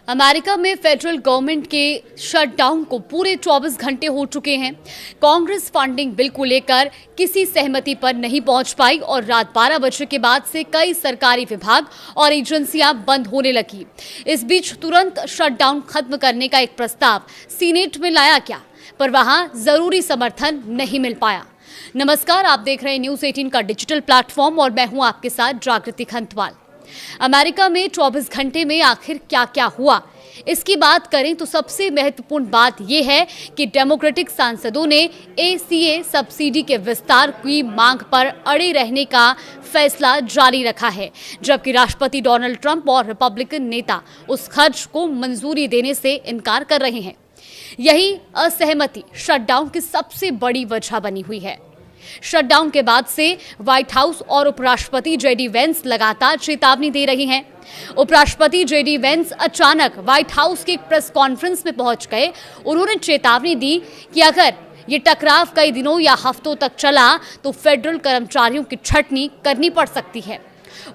America में federal government के shutdown को पूरे 24 घंटे हो चुके हैं। कांग्रेस फंडिंग बिल को लेकर किसी सहमति पर नहीं पहुंच पाई और रात 12 बजे के बाद से कई सरकारी विभाग और एजेंसियां बंद होने लगी। इस बीच तुरंत शटडाउन खत्म करने का एक प्रस्ताव सीनेट में लाया गया, पर वहां जरूरी समर्थन नहीं मिल पाया। नमस्कार, आप देख रहे हैं न्यूज़ 18 का डिजिटल प्लेटफॉर्म और मैं हूं आपके साथ जागृति खंतवाल। अमेरिका में 24 घंटे में आखिर क्या क्या हुआ, इसकी बात करें तो सबसे महत्वपूर्ण बात यह है कि डेमोक्रेटिक सांसदों ने ACA सब्सिडी के विस्तार की मांग पर अड़े रहने का फैसला जारी रखा है, जबकि राष्ट्रपति डोनाल्ड ट्रंप और रिपब्लिकन नेता उस खर्च को मंजूरी देने से इनकार कर रहे हैं। यही असहमति शटडाउन की सबसे बड़ी वजह बनी हुई है। शटडाउन के बाद से व्हाइट हाउस और उपराष्ट्रपति JD वेंस लगातार चेतावनी दे रही हैं। उपराष्ट्रपति JD वेंस अचानक व्हाइट हाउस की एक प्रेस कॉन्फ्रेंस में पहुंच गए। उन्होंने चेतावनी दी कि अगर ये टकराव कई दिनों या हफ्तों तक चला तो फेडरल कर्मचारियों की छटनी करनी पड़ सकती है।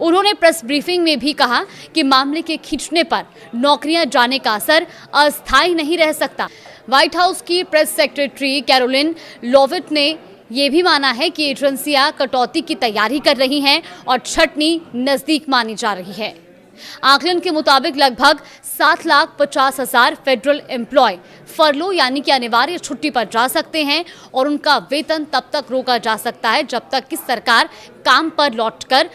उन्होंने प्रेस ब्रीफिंग में भी कहा कि मामले के खींचने पर नौकरियां जाने का असर अस्थायी नहीं रह सकता। व्हाइट हाउस की प्रेस सेक्रेटरी कैरोलिन लोविट ने ये भी माना है कि एजेंसियां कटौती की तैयारी कर रही हैं और छटनी नजदीक मानी जा रही है। आकलन के मुताबिक लगभग 7,50,000 फेडरल एम्प्लॉय फरलो यानी कि अनिवार्य छुट्टी पर जा सकते हैं और उनका वेतन तब तक रोका जा सकता है जब तक कि सरकार काम पर लौटकर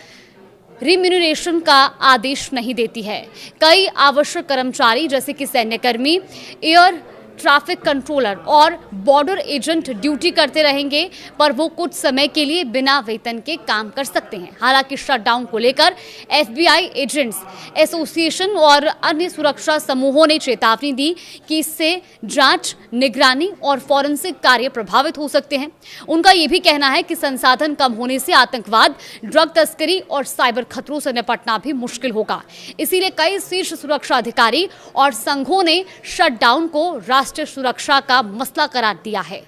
रिम्यूनरेशन का आदेश नहीं देती है। कई आवश्यक कर्मचारी जैसे कि सैन्यकर्मी, एयर ट्रैफिक कंट्रोलर और बॉर्डर एजेंट ड्यूटी करते रहेंगे, पर वो कुछ समय के लिए बिना वेतन के काम कर सकते हैं। हालांकि शटडाउन को लेकर FBI एजेंट्स एसोसिएशन और अन्य सुरक्षा समूहों ने चेतावनी दी कि इससे जांच, निगरानी और फॉरेंसिक कार्य प्रभावित हो सकते हैं। उनका ये भी कहना है कि संसाधन कम होने से आतंकवाद, ड्रग तस्करी और साइबर खतरों से निपटना भी मुश्किल होगा। इसीलिए कई शीर्ष सुरक्षा अधिकारी और संघों ने शटडाउन को राष्ट्रीय सुरक्षा का मसला करार दिया है।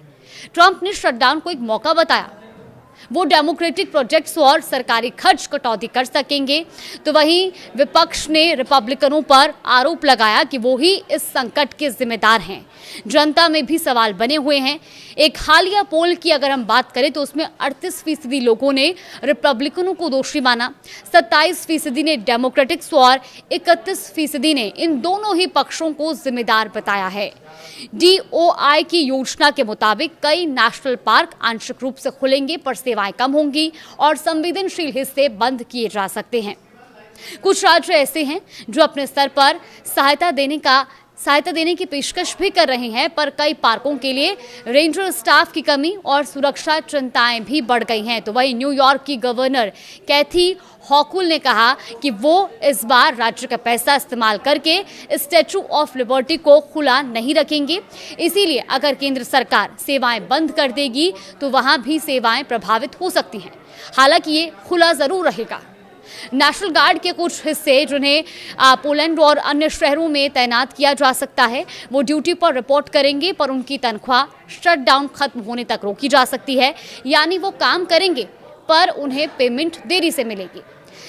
ट्रंप ने शटडाउन को एक मौका बताया। वो डेमोक्रेटिक प्रोजेक्ट्स और सरकारी खर्च कटौती कर सकेंगे, तो वहीं विपक्ष ने रिपब्लिकनों पर आरोप लगाया कि वो ही इस संकट के जिम्मेदार हैं। जनता में भी सवाल बने हुए हैं। एक हालिया पोल की अगर हम बात करें तो उसमें 38% लोगों ने रिपब्लिकनों को दोषी माना, 27% ने डेमोक्रेटिक्स और 31% ने इन दोनों ही पक्षों को जिम्मेदार बताया है। DOI की योजना के मुताबिक कई नेशनल पार्क आंशिक रूप से खुलेंगे, पर सेवाएं कम होंगी और संवेदनशील हिस्से बंद किए जा सकते हैं। कुछ राज्य ऐसे हैं जो अपने स्तर पर सहायता देने की पेशकश भी कर रहे हैं, पर कई पार्कों के लिए रेंजर स्टाफ की कमी और सुरक्षा चिंताएं भी बढ़ गई हैं। तो वहीं न्यूयॉर्क की गवर्नर कैथी हॉकुल ने कहा कि वो इस बार राज्य का पैसा इस्तेमाल करके स्टैचू ऑफ लिबर्टी को खुला नहीं रखेंगे। इसीलिए अगर केंद्र सरकार सेवाएं बंद कर देगी तो वहां भी सेवाएं प्रभावित हो सकती हैं। हालांकि ये खुला जरूर रहेगा। नेशनल गार्ड के कुछ हिस्से जिन्हें पोलैंड और अन्य शहरों में तैनात किया जा सकता है, वो ड्यूटी पर रिपोर्ट करेंगे, पर उनकी तनख्वाह शटडाउन खत्म होने तक रोकी जा सकती है। यानी वो काम करेंगे पर उन्हें पेमेंट देरी से मिलेगी।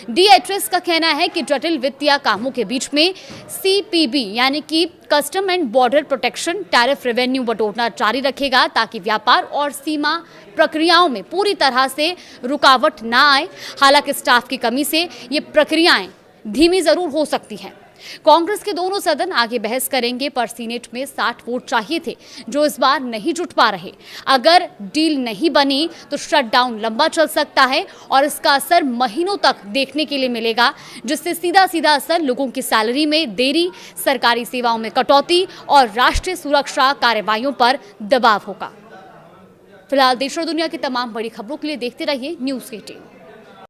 DHS का कहना है कि जटिल वित्तीय कामों के बीच में CPB यानी कि custom and border protection tariff revenue बटोरना जारी रखेगा, ताकि व्यापार और सीमा प्रक्रियाओं में पूरी तरह से रुकावट ना आए। हालांकि स्टाफ की कमी से ये प्रक्रियाएं धीमी जरूर हो सकती हैं। कांग्रेस के दोनों सदन आगे बहस करेंगे, पर सीनेट में 60 वोट चाहिए थे, जो इस बार नहीं जुट पा रहे। अगर डील नहीं बनी तो शटडाउन लंबा चल सकता है और इसका असर महीनों तक देखने के लिए मिलेगा, जिससे सीधा सीधा असर लोगों की सैलरी में देरी, सरकारी सेवाओं में कटौती और राष्ट्रीय सुरक्षा कार्रवाइयों पर दबाव होगा। फिलहाल देश और दुनिया की तमाम बड़ी खबरों के लिए देखते रहिए न्यूज़ 18।